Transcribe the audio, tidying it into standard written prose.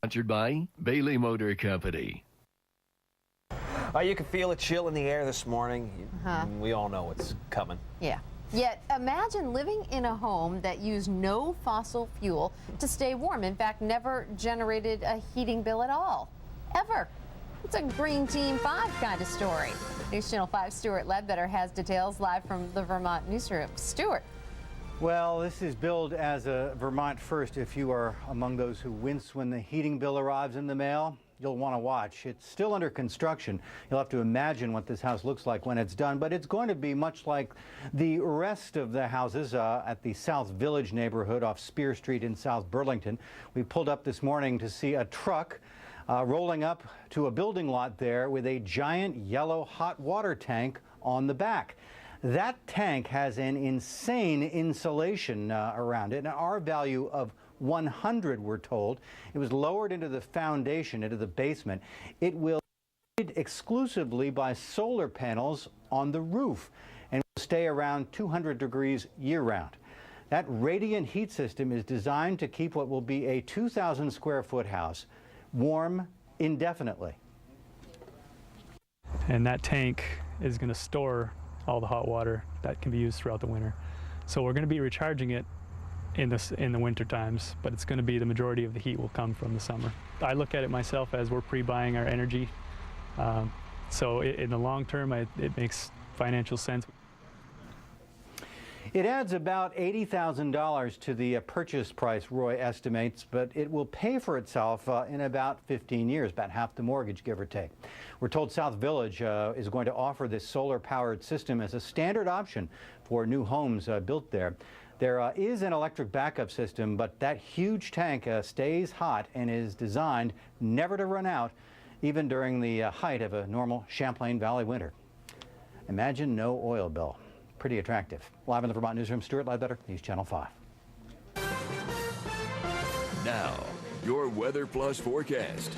Sponsored by Bailey Motor Company. You can feel a chill in the air this morning. We all know what's coming. Yeah. Yet imagine living in a home that used no fossil fuel to stay warm. In fact, never generated a heating bill at all. Ever. It's a Green Team 5 kind of story. News Channel 5 Stuart Ledbetter has details live from the Vermont newsroom. Stuart. Well, this is billed as a Vermont first. If you are among those who wince when the heating bill arrives in the mail, you'll want to watch. It's still under construction. You'll have to imagine what this house looks like when it's done, but it's going to be much like the rest of the houses at the South Village neighborhood off Spear Street in South Burlington. We pulled up this morning to see a truck rolling up to a building lot there with a giant yellow hot water tank on the back. That tank has an insane insulation around it, an R value of 100, we're told. It was lowered into the foundation, into the basement. It will be heated exclusively by solar panels on the roof and will stay around 200 degrees year-round. That radiant heat system is designed to keep what will be a 2,000 square foot house warm indefinitely. And that tank is going to store all the hot water that can be used throughout the winter. So we're going to be recharging it in the winter times, but it's going to be the majority of the heat will come from the summer. I look at it myself as we're pre-buying our energy. So in the long term, it makes financial sense. It adds about $80,000 to the purchase price, Roy estimates, but it will pay for itself in about 15 years, about half the mortgage, give or take. We're told South Village is going to offer this solar-powered system as a standard option for new homes built there. There is an electric backup system, but that huge tank stays hot and is designed never to run out, even during the height of a normal Champlain Valley winter. Imagine no oil bill. Pretty attractive. Live in the Vermont newsroom, Stuart Ledbetter, News Channel 5. Now, your Weather Plus forecast.